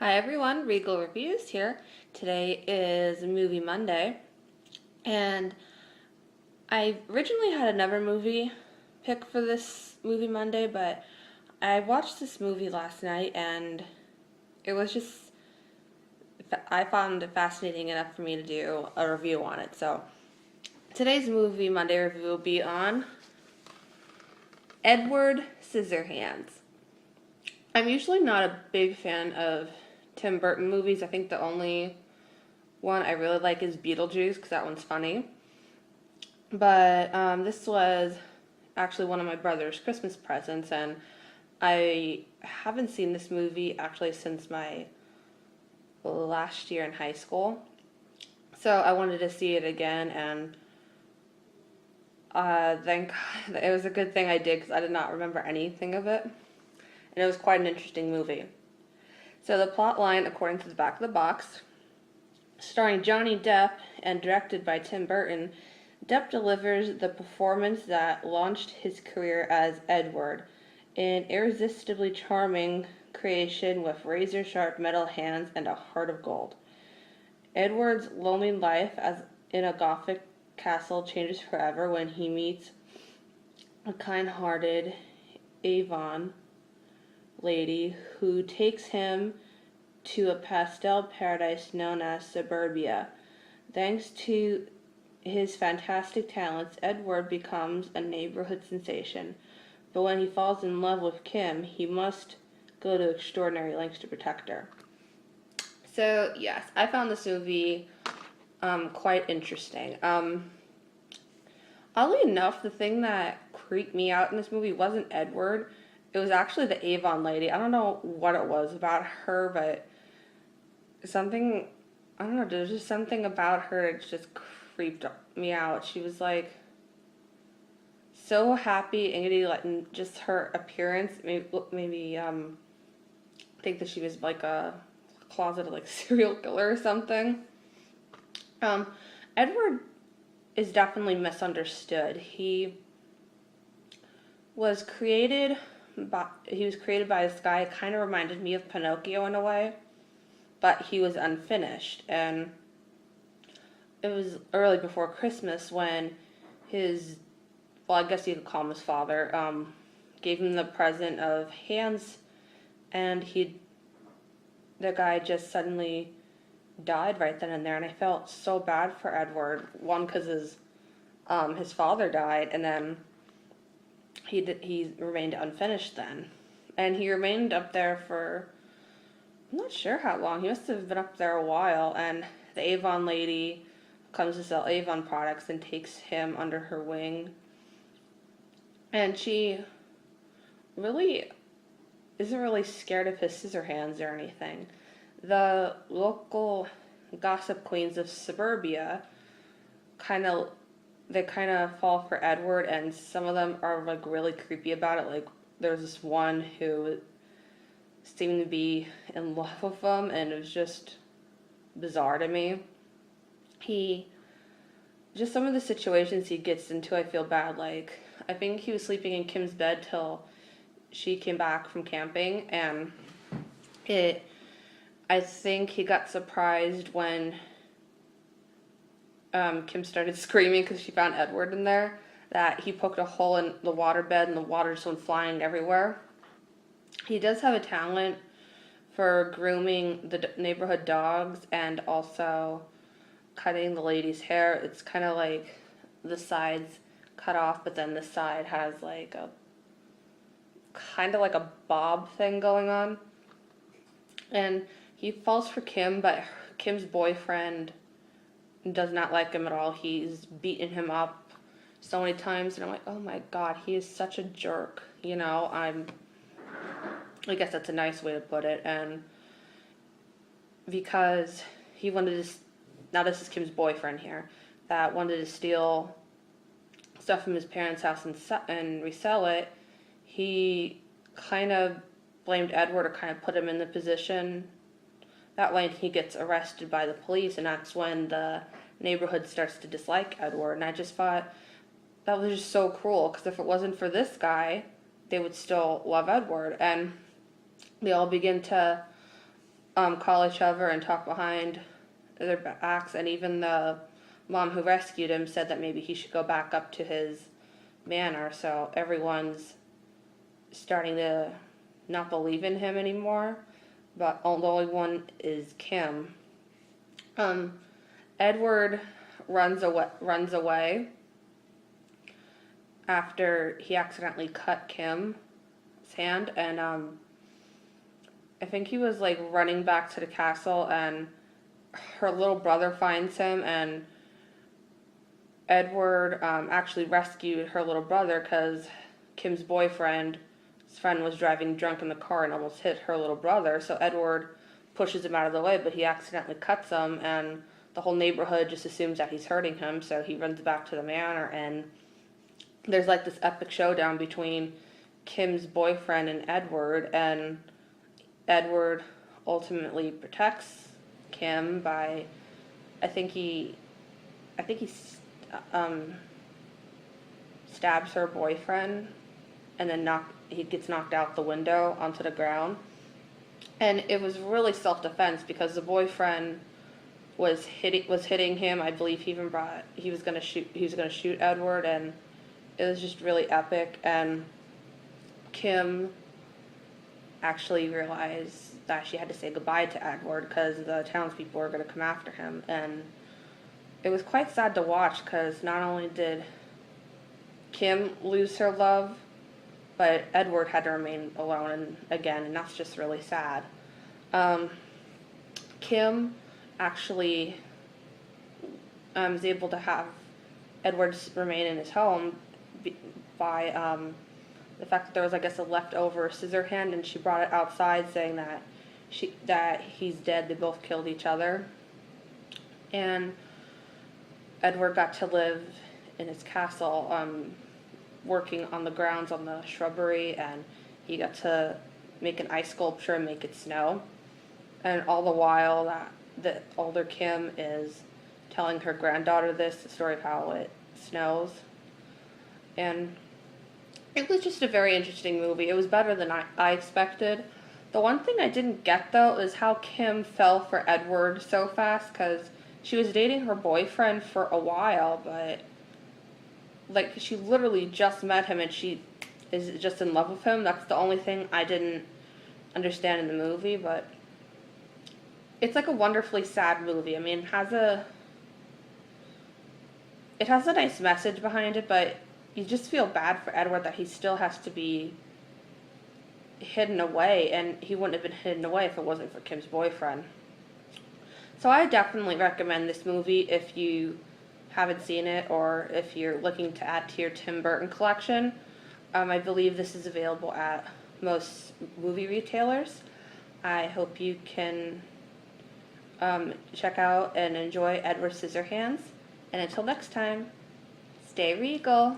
Hi everyone, Regal Reviews here. Today is Movie Monday, and I originally had another movie pick for this Movie Monday, but I watched this movie last night and it was just, I found it fascinating enough for me to do a review on it. So today's Movie Monday review will be on Edward Scissorhands. I'm usually not a big fan of Tim Burton movies. I think the only one I really like is Beetlejuice because that one's funny. But this was actually one of my brother's Christmas presents, and I haven't seen this movie actually since my last year in high school. So I wanted to see it again, and thank God, it was a good thing I did because I did not remember anything of it. And it was quite an interesting movie. So the plot line, according to the back of the box, starring Johnny Depp and directed by Tim Burton, Depp delivers the performance that launched his career as Edward, an irresistibly charming creation with razor-sharp metal hands and a heart of gold. Edward's lonely life as in a Gothic castle changes forever when he meets a kind-hearted Avon lady who takes him to a pastel paradise known as Suburbia. Thanks to his fantastic talents, Edward becomes a neighborhood sensation. But when he falls in love with Kim, he must go to extraordinary lengths to protect her. So, yes, I found this movie quite interesting. Oddly enough, the thing that creeped me out in this movie wasn't Edward. It was actually the Avon lady. I don't know what it was about her, but something, I don't know, there's just something about her that just creeped me out. She was like so happy and giddy, like just her appearance. Maybe think that she was like a closeted like serial killer or something. Edward is definitely misunderstood. He was created by this guy. Kind of reminded me of Pinocchio in a way, but he was unfinished. And it was early before Christmas when I guess you could call him his father, gave him the present of hands, and the guy just suddenly died right then and there, and I felt so bad for Edward. One, because his father died, and then he remained unfinished then. And he remained up there for, I'm not sure how long. He must have been up there a while, and the Avon lady comes to sell Avon products and takes him under her wing. And she really isn't really scared of his scissor hands or anything. The local gossip queens of Suburbia kind of fall for Edward, and some of them are like really creepy about it. Like there's this one who seemed to be in love with him, and it was just bizarre to me. Just some of the situations he gets into, I feel bad. Like I think he was sleeping in Kim's bed till she came back from camping, and I think he got surprised when Kim started screaming because she found Edward in there, that he poked a hole in the waterbed and the water just went flying everywhere. He does have a talent for grooming the neighborhood dogs and also cutting the lady's hair. It's kind of like the sides cut off, but then the side has like a kind of like a bob thing going on. And he falls for Kim, but Kim's boyfriend does not like him at all. He's beaten him up so many times, and I'm like, oh my God, he is such a jerk. I guess that's a nice way to put it. And because he wanted to, now this is Kim's boyfriend here, that wanted to steal stuff from his parents' house and resell it, he kind of blamed Edward, or kind of put him in the position that way, and he gets arrested by the police, and that's when the neighborhood starts to dislike Edward. And I just thought that was just so cruel, because if it wasn't for this guy, they would still love Edward. And they all begin to call each other and talk behind their backs, and even the mom who rescued him said that maybe he should go back up to his manor, so everyone's starting to not believe in him anymore, but the only one is Kim. Um, Edward runs away after he accidentally cut Kim's hand, and I think he was like running back to the castle, and her little brother finds him, and Edward actually rescued her little brother because Kim's boyfriend, his friend, was driving drunk in the car and almost hit her little brother. So Edward pushes him out of the way, but he accidentally cuts him, and the whole neighborhood just assumes that he's hurting him. So he runs back to the manor, and there's like this epic showdown between Kim's boyfriend and Edward ultimately protects Kim by, I think he um, stabs her boyfriend, and then he gets knocked out the window onto the ground. And it was really self-defense because the boyfriend was hitting him. I believe he was gonna shoot Edward, and it was just really epic. And Kim actually realized that she had to say goodbye to Edward because the townspeople were going to come after him, and it was quite sad to watch because not only did Kim lose her love, but Edward had to remain alone again, and that's just really sad. Kim actually was able to have Edward remain in his home by the fact that there was, I guess, a leftover scissor hand, and she brought it outside saying that he's dead. They both killed each other. And Edward got to live in his castle, working on the grounds on the shrubbery, and he got to make an ice sculpture and make it snow. And all the while that the older Kim is telling her granddaughter the story of how it snows. And it was just a very interesting movie. It was better than I expected. The one thing I didn't get, though, is how Kim fell for Edward so fast, because she was dating her boyfriend for a while, but, like, she literally just met him and she is just in love with him. That's the only thing I didn't understand in the movie, but it's, like, a wonderfully sad movie. I mean, it has a nice message behind it, but you just feel bad for Edward that he still has to be hidden away, and he wouldn't have been hidden away if it wasn't for Kim's boyfriend. So I definitely recommend this movie if you haven't seen it, or if you're looking to add to your Tim Burton collection. I believe this is available at most movie retailers. I hope you can check out and enjoy Edward Scissorhands. And until next time, stay regal.